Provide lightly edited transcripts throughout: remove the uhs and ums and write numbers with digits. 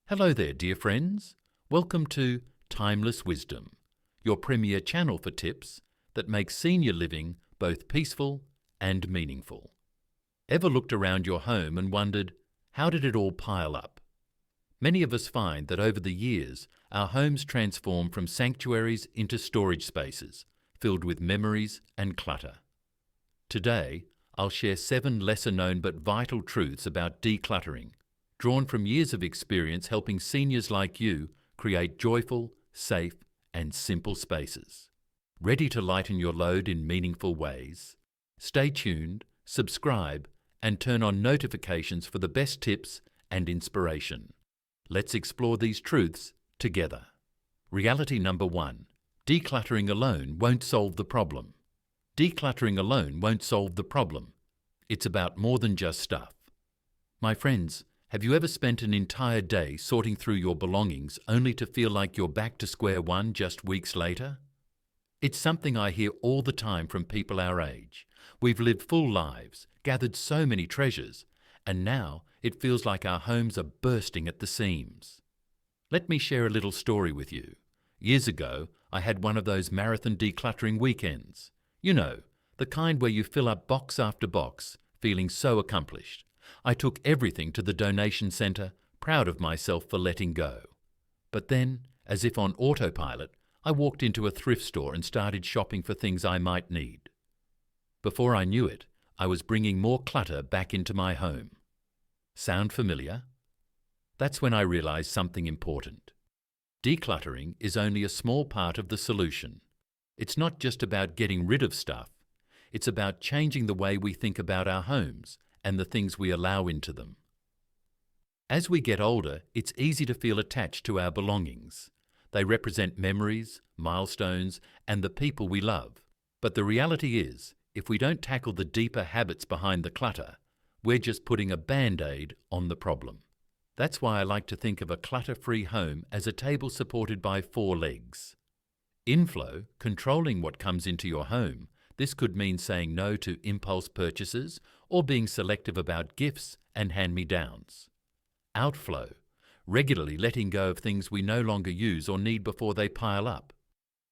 Hello there, dear friends. Welcome to Timeless Wisdom, your premier channel for tips that make senior living both peaceful and meaningful. Ever looked around your home and wondered, how did it all pile up? Many of us find that over the years, our homes transform from sanctuaries into storage spaces, filled with memories and clutter. Today, I'll share 7 lesser-known but vital truths about decluttering, drawn from years of experience helping seniors like you create joyful, safe, and simple spaces. Ready to lighten your load in meaningful ways? Stay tuned, subscribe, and turn on notifications for the best tips and inspiration. Let's explore these truths together. Reality number 1. Decluttering alone won't solve the problem. Decluttering alone won't solve the problem. It's about more than just stuff. My friends, have you ever spent an entire day sorting through your belongings only to feel like you're back to square one just weeks later? It's something I hear all the time from people our age. We've lived full lives, gathered so many treasures, and now it feels like our homes are bursting at the seams. Let me share a little story with you. Years ago, I had one of those marathon decluttering weekends. You know, the kind where you fill up box after box, feeling so accomplished. I took everything to the donation centre, proud of myself for letting go. But then, as if on autopilot, I walked into a thrift store and started shopping for things I might need. Before I knew it, I was bringing more clutter back into my home. Sound familiar? That's when I realised something important. Decluttering is only a small part of the solution. It's not just about getting rid of stuff. It's about changing the way we think about our homes and the things we allow into them. As we get older, it's easy to feel attached to our belongings. They represent memories, milestones, and the people we love. But the reality is, if we don't tackle the deeper habits behind the clutter, we're just putting a band-aid on the problem. That's why I like to think of a clutter-free home as a table supported by 4 legs. Inflow, controlling what comes into your home. This could mean saying no to impulse purchases or being selective about gifts and hand-me-downs. Outflow, regularly letting go of things we no longer use or need before they pile up.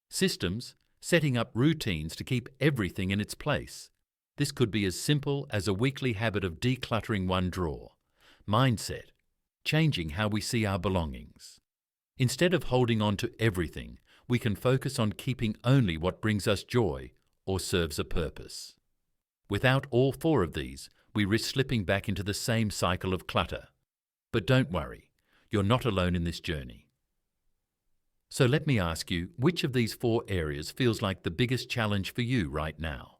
Systems, setting up routines to keep everything in its place. This could be as simple as a weekly habit of decluttering one drawer. Mindset, changing how we see our belongings. Instead of holding on to everything, we can focus on keeping only what brings us joy or serves a purpose. Without all 4 of these, we risk slipping back into the same cycle of clutter. But don't worry, you're not alone in this journey. So let me ask you, which of these 4 areas feels like the biggest challenge for you right now?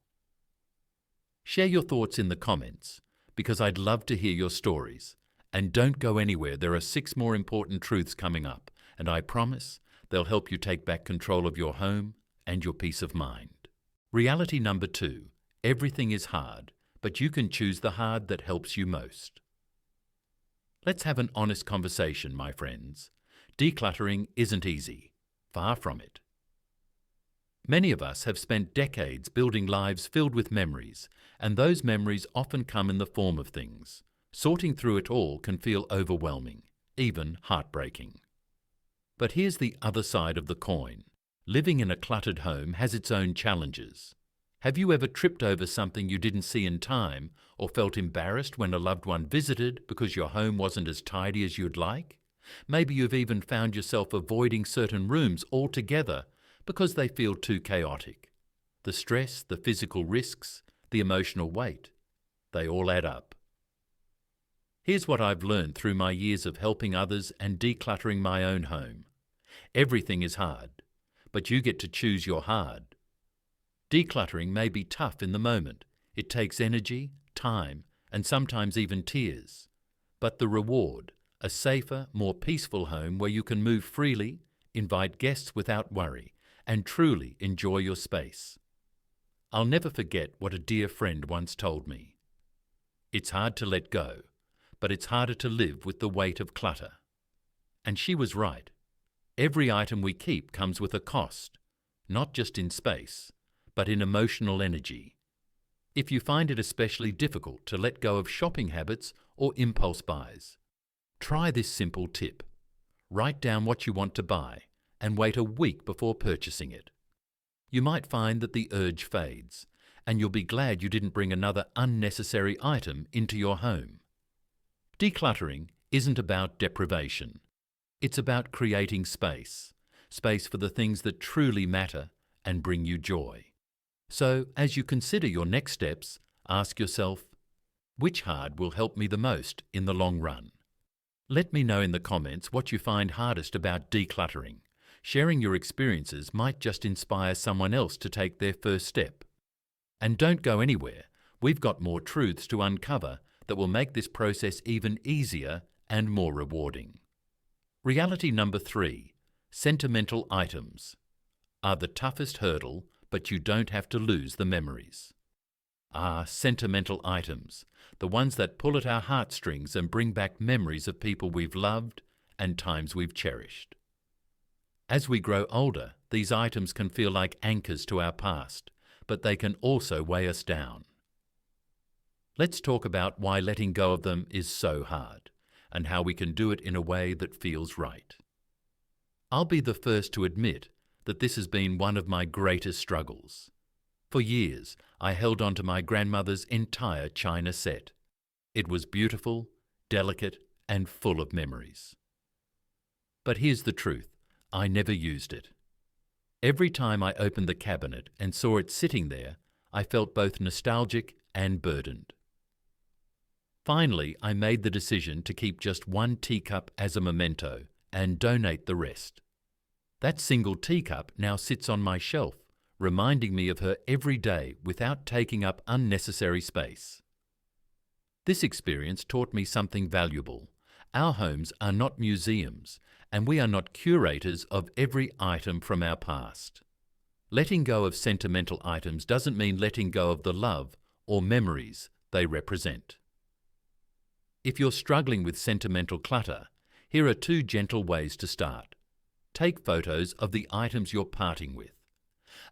Share your thoughts in the comments, because I'd love to hear your stories. And don't go anywhere, there are 6 more important truths coming up, and I promise they'll help you take back control of your home and your peace of mind. Reality number 2. Everything is hard, but you can choose the hard that helps you most. Let's have an honest conversation, my friends. Decluttering isn't easy. Far from it. Many of us have spent decades building lives filled with memories, and those memories often come in the form of things. Sorting through it all can feel overwhelming, even heartbreaking. But here's the other side of the coin. Living in a cluttered home has its own challenges. Have you ever tripped over something you didn't see in time or felt embarrassed when a loved one visited because your home wasn't as tidy as you'd like? Maybe you've even found yourself avoiding certain rooms altogether because they feel too chaotic. The stress, the physical risks, the emotional weight, they all add up. Here's what I've learned through my years of helping others and decluttering my own home. Everything is hard, but you get to choose your hard. Decluttering may be tough in the moment. It takes energy, time, and sometimes even tears. But the reward, a safer, more peaceful home where you can move freely, invite guests without worry, and truly enjoy your space. I'll never forget what a dear friend once told me. It's hard to let go, but it's harder to live with the weight of clutter. And she was right. Every item we keep comes with a cost, not just in space, but in emotional energy. If you find it especially difficult to let go of shopping habits or impulse buys, try this simple tip. Write down what you want to buy and wait a week before purchasing it. You might find that the urge fades, and you'll be glad you didn't bring another unnecessary item into your home. Decluttering isn't about deprivation. It's about creating space for the things that truly matter and bring you joy. So, as you consider your next steps, ask yourself, which hard will help me the most in the long run? Let me know in the comments what you find hardest about decluttering. Sharing your experiences might just inspire someone else to take their first step. And don't go anywhere. We've got more truths to uncover that will make this process even easier and more rewarding. Reality number 3, sentimental items are the toughest hurdle, but you don't have to lose the memories. Sentimental items, the ones that pull at our heartstrings and bring back memories of people we've loved and times we've cherished. As we grow older, these items can feel like anchors to our past, but they can also weigh us down. Let's talk about why letting go of them is so hard, and how we can do it in a way that feels right. I'll be the first to admit that this has been one of my greatest struggles. For years, I held on to my grandmother's entire china set. It was beautiful, delicate, and full of memories. But here's the truth, I never used it. Every time I opened the cabinet and saw it sitting there, I felt both nostalgic and burdened. Finally, I made the decision to keep just one teacup as a memento and donate the rest. That single teacup now sits on my shelf, reminding me of her every day without taking up unnecessary space. This experience taught me something valuable. Our homes are not museums, and we are not curators of every item from our past. Letting go of sentimental items doesn't mean letting go of the love or memories they represent. If you're struggling with sentimental clutter, here are 2 gentle ways to start. Take photos of the items you're parting with.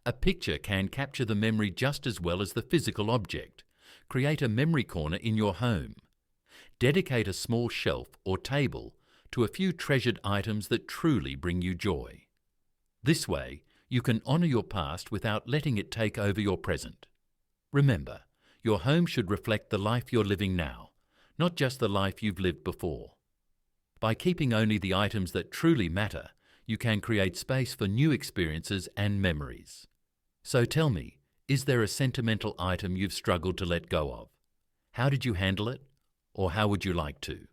A picture can capture the memory just as well as the physical object. Create a memory corner in your home. Dedicate a small shelf or table to a few treasured items that truly bring you joy. This way, you can honour your past without letting it take over your present. Remember, your home should reflect the life you're living now, not just the life you've lived before. By keeping only the items that truly matter, you can create space for new experiences and memories. So tell me, is there a sentimental item you've struggled to let go of? How did you handle it? Or how would you like to?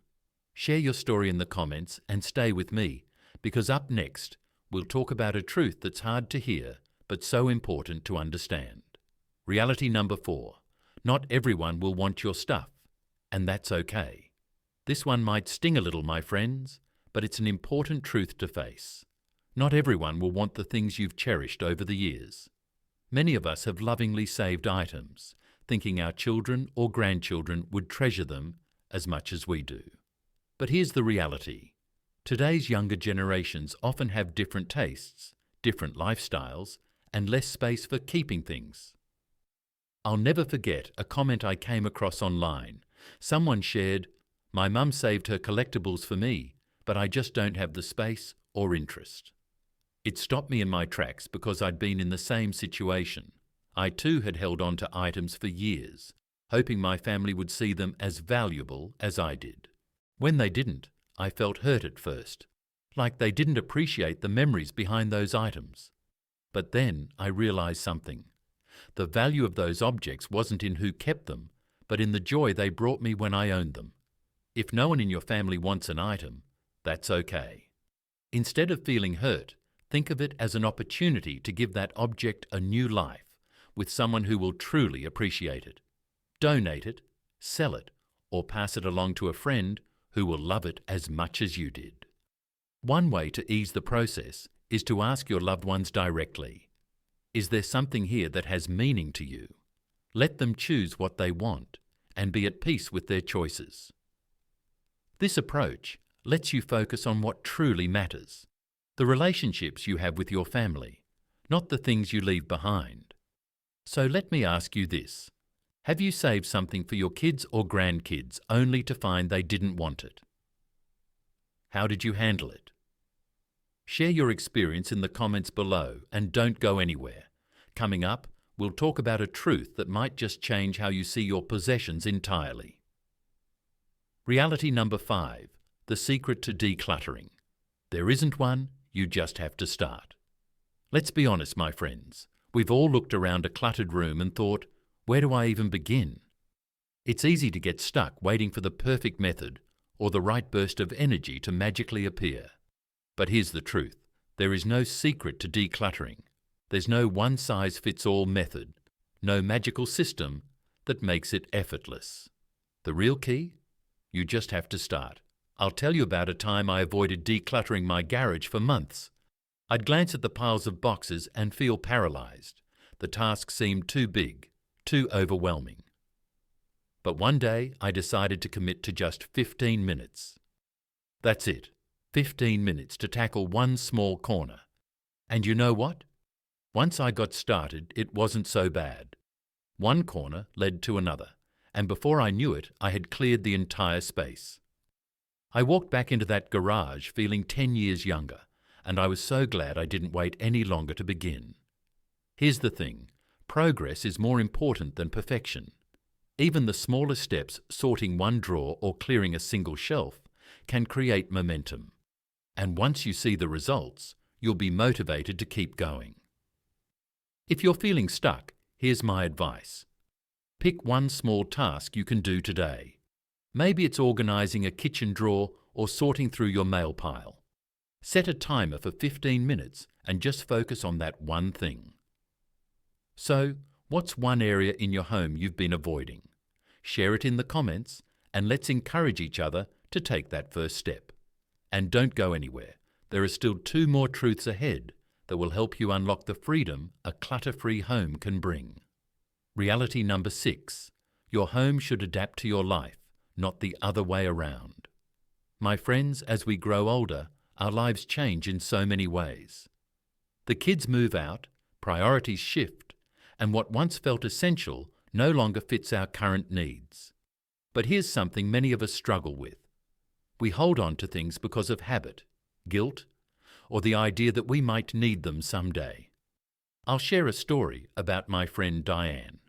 Share your story in the comments and stay with me, because up next, we'll talk about a truth that's hard to hear, but so important to understand. Reality number 4, not everyone will want your stuff, and that's okay. This one might sting a little, my friends, but it's an important truth to face. Not everyone will want the things you've cherished over the years. Many of us have lovingly saved items, thinking our children or grandchildren would treasure them as much as we do. But here's the reality. Today's younger generations often have different tastes, different lifestyles, and less space for keeping things. I'll never forget a comment I came across online. Someone shared, "My mum saved her collectibles for me, but I just don't have the space or interest." It stopped me in my tracks because I'd been in the same situation. I too had held on to items for years, hoping my family would see them as valuable as I did. When they didn't, I felt hurt at first, like they didn't appreciate the memories behind those items. But then I realized something. The value of those objects wasn't in who kept them, but in the joy they brought me when I owned them. If no one in your family wants an item, that's okay. Instead of feeling hurt, think of it as an opportunity to give that object a new life with someone who will truly appreciate it. Donate it, sell it, or pass it along to a friend who will love it as much as you did. One way to ease the process is to ask your loved ones directly, is there something here that has meaning to you? Let them choose what they want and be at peace with their choices. This approach lets you focus on what truly matters, the relationships you have with your family, not the things you leave behind. So let me ask you this. Have you saved something for your kids or grandkids only to find they didn't want it? How did you handle it? Share your experience in the comments below and don't go anywhere. Coming up, we'll talk about a truth that might just change how you see your possessions entirely. Reality number 5, the secret to decluttering. There isn't one, you just have to start. Let's be honest, my friends. We've all looked around a cluttered room and thought, where do I even begin? It's easy to get stuck waiting for the perfect method or the right burst of energy to magically appear. But here's the truth. There is no secret to decluttering. There's no one-size-fits-all method, no magical system that makes it effortless. The real key? You just have to start. I'll tell you about a time I avoided decluttering my garage for months. I'd glance at the piles of boxes and feel paralyzed. The task seemed too big, too overwhelming. But one day I decided to commit to just 15 minutes. That's it, 15 minutes to tackle one small corner. And you know what? Once I got started, it wasn't so bad. One corner led to another, and before I knew it, I had cleared the entire space. I walked back into that garage feeling 10 years younger, and I was so glad I didn't wait any longer to begin. Here's the thing, progress is more important than perfection. Even the smallest steps, sorting one drawer or clearing a single shelf, can create momentum. And once you see the results, you'll be motivated to keep going. If you're feeling stuck, here's my advice. Pick one small task you can do today. Maybe it's organizing a kitchen drawer or sorting through your mail pile. Set a timer for 15 minutes and just focus on that one thing. So, what's one area in your home you've been avoiding? Share it in the comments and let's encourage each other to take that first step. And don't go anywhere. There are still 2 more truths ahead that will help you unlock the freedom a clutter-free home can bring. Reality number 6. Your home should adapt to your life, not the other way around. My friends, as we grow older, our lives change in so many ways. The kids move out, priorities shift, and what once felt essential no longer fits our current needs. But here's something many of us struggle with. We hold on to things because of habit, guilt, or the idea that we might need them someday. I'll share a story about my friend Diane.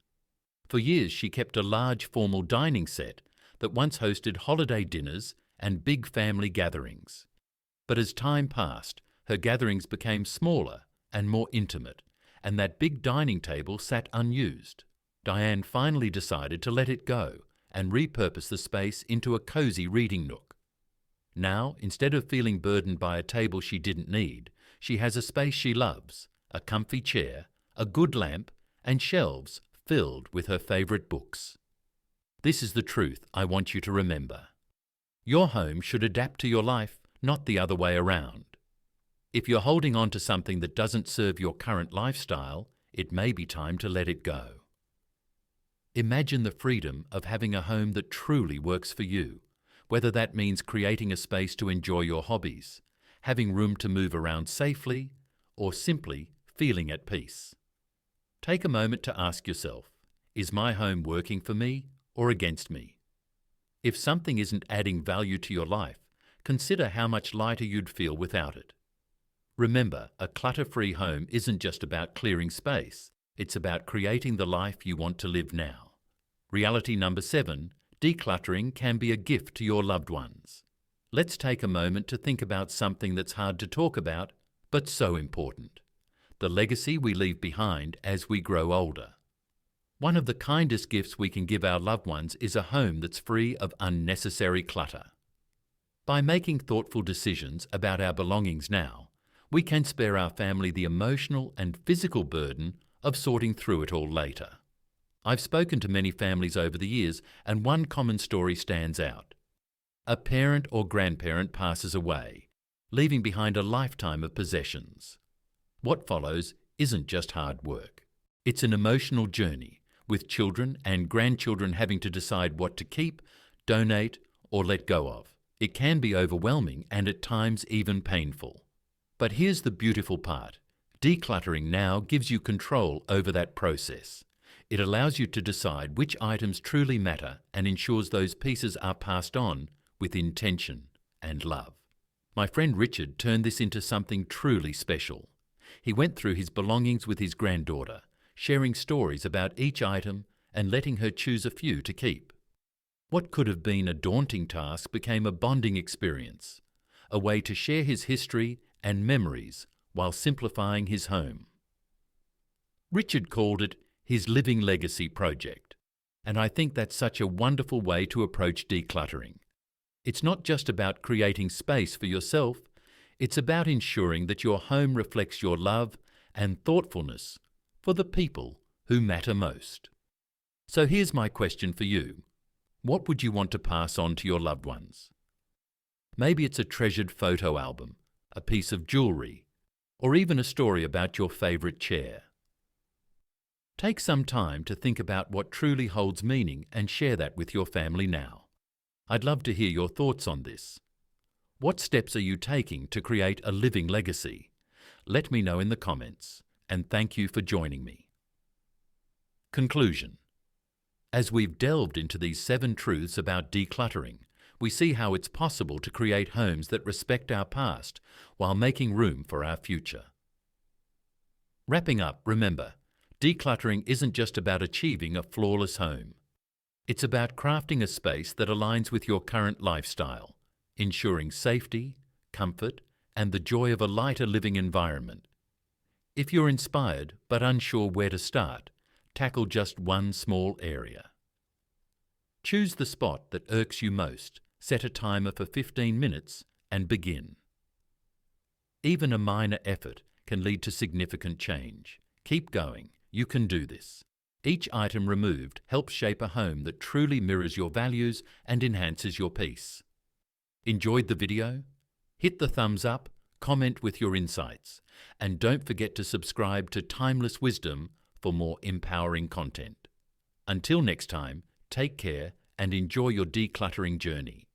For years she kept a large formal dining set that once hosted holiday dinners and big family gatherings. But as time passed, her gatherings became smaller and more intimate, and that big dining table sat unused. Diane finally decided to let it go and repurpose the space into a cozy reading nook. Now, instead of feeling burdened by a table she didn't need, she has a space she loves, a comfy chair, a good lamp, and shelves filled with her favourite books. This is the truth I want you to remember. Your home should adapt to your life, not the other way around. If you're holding on to something that doesn't serve your current lifestyle, it may be time to let it go. Imagine the freedom of having a home that truly works for you, whether that means creating a space to enjoy your hobbies, having room to move around safely, or simply feeling at peace. Take a moment to ask yourself, is my home working for me or against me? If something isn't adding value to your life, consider how much lighter you'd feel without it. Remember, a clutter-free home isn't just about clearing space, it's about creating the life you want to live now. Reality number 7, decluttering can be a gift to your loved ones. Let's take a moment to think about something that's hard to talk about, but so important. The legacy we leave behind as we grow older. One of the kindest gifts we can give our loved ones is a home that's free of unnecessary clutter. By making thoughtful decisions about our belongings now, we can spare our family the emotional and physical burden of sorting through it all later. I've spoken to many families over the years, and one common story stands out. A parent or grandparent passes away, leaving behind a lifetime of possessions. What follows isn't just hard work. It's an emotional journey, with children and grandchildren having to decide what to keep, donate, or let go of. It can be overwhelming and at times even painful. But here's the beautiful part. Decluttering now gives you control over that process. It allows you to decide which items truly matter and ensures those pieces are passed on with intention and love. My friend Richard turned this into something truly special. He went through his belongings with his granddaughter, sharing stories about each item and letting her choose a few to keep. What could have been a daunting task became a bonding experience, a way to share his history and memories while simplifying his home. Richard called it his Living Legacy project, and I think that's such a wonderful way to approach decluttering. It's not just about creating space for yourself, it's about ensuring that your home reflects your love and thoughtfulness for the people who matter most. So here's my question for you. What would you want to pass on to your loved ones? Maybe it's a treasured photo album, a piece of jewellery, or even a story about your favourite chair. Take some time to think about what truly holds meaning and share that with your family now. I'd love to hear your thoughts on this. What steps are you taking to create a living legacy? Let me know in the comments, and thank you for joining me. Conclusion. As we've delved into these 7 truths about decluttering, we see how it's possible to create homes that respect our past while making room for our future. Wrapping up, remember, decluttering isn't just about achieving a flawless home. It's about crafting a space that aligns with your current lifestyle, ensuring safety, comfort, and the joy of a lighter living environment. If you're inspired but unsure where to start, tackle just one small area. Choose the spot that irks you most, set a timer for 15 minutes, and begin. Even a minor effort can lead to significant change. Keep going, you can do this. Each item removed helps shape a home that truly mirrors your values and enhances your peace. Enjoyed the video? Hit the thumbs up, comment with your insights, and don't forget to subscribe to Timeless Wisdom for more empowering content. Until next time, take care and enjoy your decluttering journey.